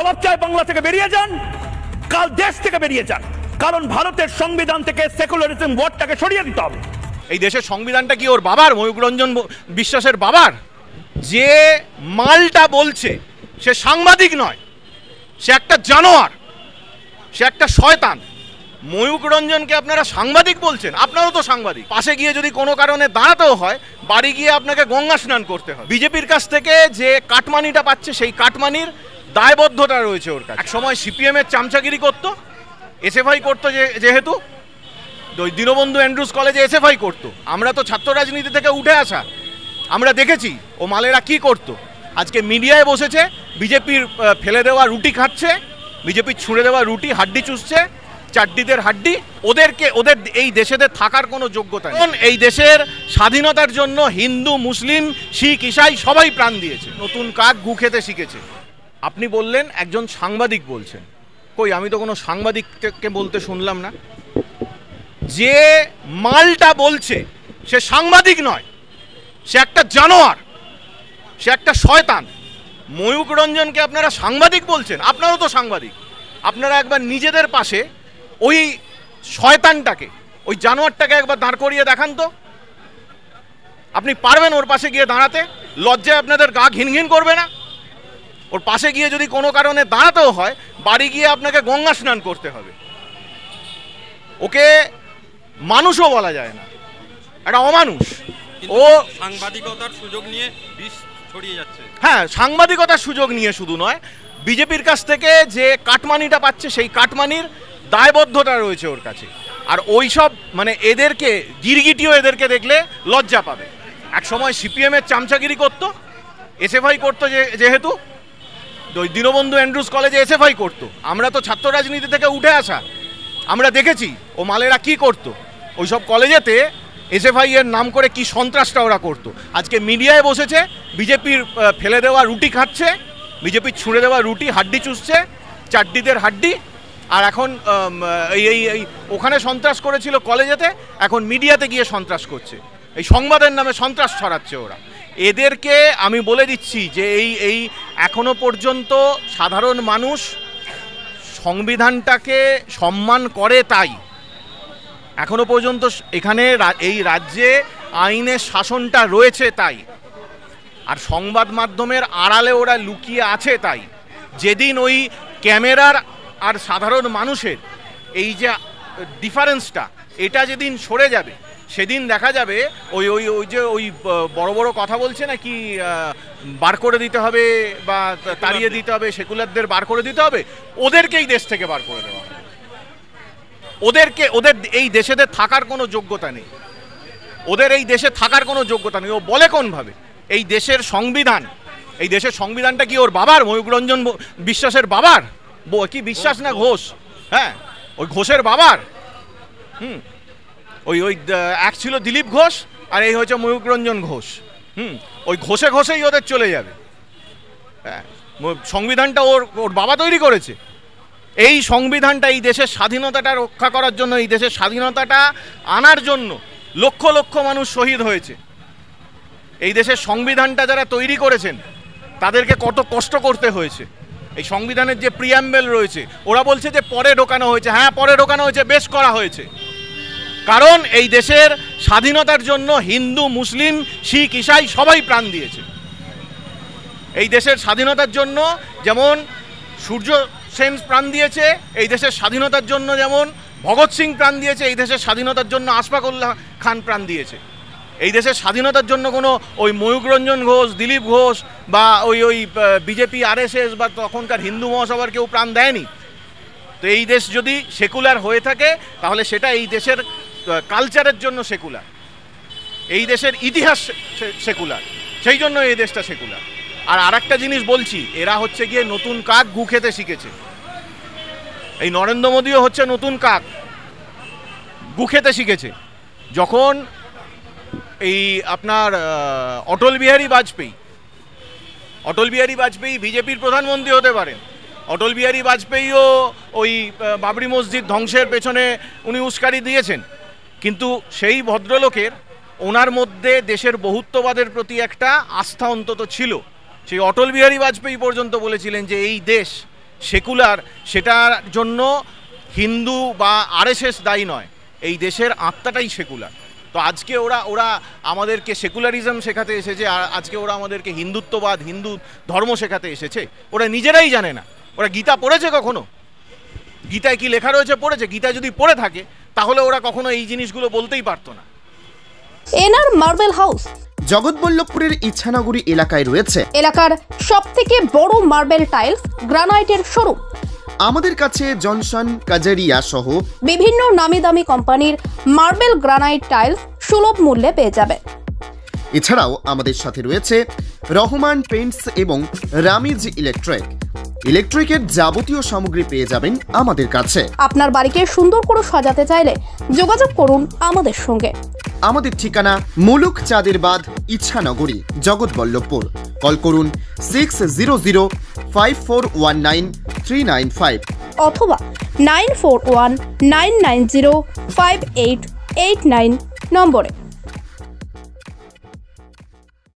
জবাব চাই বাংলা থেকে বেরিয়ে যান, কাল দেশ থেকে বেরিয়ে যান, কারণ ভারতের সংবিধান থেকে সেকুলারিজম ওয়ার্ডটাকে সরিয়ে দিতে হবে। এই দেশের সংবিধানটা কি ওর বাবার, ময়ূক রঞ্জন বিশ্বাসের বাবার? যে মালটা বলছে সে সাংবাদিক নয়, সে একটা জানোয়ার, সে একটা শয়তান। ময়ূক রঞ্জনকে আপনারা সাংবাদিক বলছেন? আপনারও তো সাংবাদিক। পাশে গিয়ে যদি কোনো কারণে দাঁড়াতেও হয়, বাড়ি গিয়ে আপনাকে গঙ্গা স্নান করতে হয়। বিজেপির কাছ থেকে যে কাটমানিটা পাচ্ছে, সেই কাটমানির দায়বদ্ধতা রয়েছে ওর কাছে। এক সময় সিপিএম এর চামচাগিরি করতো, এসএফআই করতো, যেহেতু দীনবন্ধু অ্যান্ড্রুজ কলেজে এসএফআই করতো। আমরা তো ছাত্র রাজনীতি থেকে উঠে আসা, আমরা দেখেছি ও মালেরা কি করত। আজকে মিডিয়ায় বসেছে, বিজেপির ফেলে দেওয়া রুটি খাচ্ছে, বিজেপির ছুঁড়ে দেওয়া রুটি হাড্ডি চুষছে, চাড্ডিদের হাড্ডি। ওদের এই দেশেদের থাকার কোনো যোগ্যতা নেই। এই দেশের স্বাধীনতার জন্য হিন্দু, মুসলিম, শিখ, ইসাই সবাই প্রাণ দিয়েছে। নতুন কাক গু খেতে শিখেছে। আপনি বললেন একজন সাংবাদিক বলছেন, কই আমি তো কোনো সাংবাদিককে বলতে শুনলাম না। যে মালটা বলছে সে সাংবাদিক নয়, সে একটা জানোয়ার, সে একটা শয়তান। ময়ূক রঞ্জনকে আপনারা সাংবাদিক বলছেন? আপনারও তো সাংবাদিক। আপনারা একবার নিজেদের পাশে ওই শয়তানটাকে, ওই জানোয়ারটাকে একবার দাঁড় করিয়ে দেখান তো। আপনি পারবেন ওর পাশে গিয়ে দাঁড়াতে? লজ্জায় আপনাদের গা ঘিনঘিন করবে না? ওর পাশে গিয়ে যদি কোনো কারণে দাঁড়াতেও হয়, বাড়ি গিয়ে আপনাকে গঙ্গা স্নান করতে হবে। ওকে মানুষও বলা যায় না, একটা অমানুষ। ও সাংবাদিকতার সুযোগ নিয়ে বিষ ছড়িয়ে যাচ্ছে। হ্যাঁ, সাংবাদিকতার সুযোগ নিয়ে শুধু নয়, বিজেপির কাছ থেকে যে কাটমানিটা পাচ্ছে, সেই কাটমানির দায়বদ্ধতা রয়েছে ওর কাছে। আর ওই সব মানে এদেরকে গিরগিটিও এদেরকে দেখলে লজ্জা পাবে। এক সময় সিপিএম এর চামচাগিরি করতো, এসএফআই করতো, যেহেতু দীনবন্ধু অ্যান্ড্রুজ কলেজে এসএফআই করতো। আমরা তো ছাত্র রাজনীতি থেকে উঠে আসা, আমরা দেখেছি ও মালেরা কি করতো। ওই সব কলেজেতে এসএফআই এর নাম করে কি সন্ত্রাসটা ওরা করতো। আজকে মিডিয়ায় বসেছে, বিজেপির ফেলে দেওয়া রুটি খাচ্ছে, বিজেপির ছুঁড়ে দেওয়া রুটি হাড্ডি চুষছে, চাড্ডিদের হাড্ডি। আর এখন এই ওখানে সন্ত্রাস করেছিল কলেজেতে, এখন মিডিয়াতে গিয়ে সন্ত্রাস করছে। এই সংবাদের নামে সন্ত্রাস ছড়াচ্ছে ওরা। এদেরকে আমি বলে দিচ্ছি যে এই এখনো পর্যন্ত সাধারণ মানুষ সংবিধানটাকে সম্মান করে, তাই এখনো পর্যন্ত এখানে এই রাজ্যে আইনের শাসনটা রয়েছে, তাই। আর সংবাদ মাধ্যমের আড়ালে ওরা লুকিয়ে আছে, তাই। যেদিন ওই ক্যামেরার আর সাধারণ মানুষের এই যে ডিফারেন্সটা, এটা যেদিন সরে যাবে, সেদিন দেখা যাবে ওই ওই ওই যে ওই বড় বড় কথা বলছে না কি, বার করে দিতে হবে বা তাড়িয়ে দিতে হবে, সেকুলারদের বার করে দিতে হবে, ওদেরকেই দেশ থেকে বার করে দেওয়া হবে। ওদের এই দেশেদের থাকার কোনো যোগ্যতা নেই, ওদের এই দেশে থাকার কোনো যোগ্যতা নেই। ও বলে কোনভাবে? এই দেশের সংবিধানটা কি ওর বাবার, ময়ূক রঞ্জন বিশ্বাসের বাবার? কি বিশ্বাস না ঘোষ? হ্যাঁ, ওই ঘোষের বাবার। ওই এক ছিল দিলীপ ঘোষ, আর এই হচ্ছে ময়ূক রঞ্জন ঘোষ। ওই ঘোষেই ওদের চলে যাবে। হ্যাঁ, সংবিধানটা ওর বাবা তৈরি করেছে। এই সংবিধানটা এই দেশের স্বাধীনতাটা রক্ষা করার জন্য, এই দেশের স্বাধীনতাটা আনার জন্য লক্ষ লক্ষ মানুষ শহীদ হয়েছে। এই দেশের সংবিধানটা যারা তৈরি করেছেন তাদেরকে কত কষ্ট করতে হয়েছে। এই সংবিধানের যে প্রিয়াম্বেল রয়েছে, ওরা বলছে যে পরে ঢোকানো হয়েছে। হ্যাঁ, পরে ঢোকানো হয়েছে, বেশ করা হয়েছে। কারণ এই দেশের স্বাধীনতার জন্য হিন্দু, মুসলিম, শিখ, ইসাই সবাই প্রাণ দিয়েছে। এই দেশের স্বাধীনতার জন্য যেমন সূর্য সেন প্রাণ দিয়েছে, এই দেশের স্বাধীনতার জন্য যেমন ভগৎ সিং প্রাণ দিয়েছে, এই দেশের স্বাধীনতার জন্য আশফাক উল্লাহ খান প্রাণ দিয়েছে। এই দেশের স্বাধীনতার জন্য কোনো ওই ময়ূক রঞ্জন ঘোষ, দিলীপ ঘোষ বা ওই বিজেপি, আরএসএস বা তখনকার হিন্দু মহাসভার কেউ প্রাণ দেয়নি। তো এই দেশ যদি সেকুলার হয়ে থাকে, তাহলে সেটা এই দেশের কালচারের জন্য সেকুলার, এই দেশের ইতিহাস সেকুলার, সেই জন্য এই দেশটা সেকুলার। আর আরেকটা জিনিস বলছি, এরা হচ্ছে গিয়ে নতুন কাক গু খেতে শিখেছে। এই নরেন্দ্র মোদীও হচ্ছে নতুন কাক, গু খেতে শিখেছে। যখন এই আপনার অটল বিহারী বাজপেয়ী বিজেপির প্রধানমন্ত্রী হতে পারেন। অটল বিহারী বাজপেয়ীও ওই বাবরি মসজিদ ধ্বংসের পেছনে উনি উস্কানি দিয়েছেন, কিন্তু সেই ভদ্রলোকের, ওনার মধ্যে দেশের বহুত্ববাদের প্রতি একটা আস্থা অন্তত ছিল। সেই অটল বিহারী বাজপেয়ী পর্যন্ত বলেছিলেন যে এই দেশ সেকুলার, সেটার জন্য হিন্দু বা আরএসএস দায়ী নয়, এই দেশের আত্মাটাই সেকুলার। তো আজকে ওরা আমাদেরকে সেকুলারিজম শেখাতে এসেছে, আর আজকে ওরা আমাদেরকে হিন্দুত্ববাদ, হিন্দু ধর্ম শেখাতে এসেছে। ওরা নিজেরাই জানে না। ওরা গীতা পড়েছে কখনো? গীতায় কি লেখা রয়েছে পড়েছে? গীতা যদি পড়ে থাকে তাহলে ওরা কখনো এই জিনিসগুলো বলতেই পারতো না। এনআর মার্বেল হাউস জগৎবল্লভপুরের ইচ্ছানগরী এলাকায় রয়েছে এলাকার সবথেকে বড় মার্বেল টাইলস গ্রানাইটের শোরুম। আমাদের কাছে জনসন, কাজারিয়া সহ বিভিন্ন নামি দামি কোম্পানির মার্বেল গ্রানাইট টাইলস সুলভ মূল্যে পেয়ে যাবে। এছাড়াও আমাদের সাথে রয়েছে রহমান পেইন্টস এবং রামিজ ইলেকট্রিকের যাবতীয় সামগ্রী পেয়ে যাবেন আমাদের কাছে। আপনার বাড়িকে সুন্দর করে সাজাতে চাইলে যোগাযোগ করুন আমাদের সঙ্গে। আমাদের ঠিকানা মুলুক চাঁদের বাঁধ, ইচ্ছানগরী, জগৎবল্লভপুর। কল করুন 6005419395 অথবা 9419905889 নম্বরে।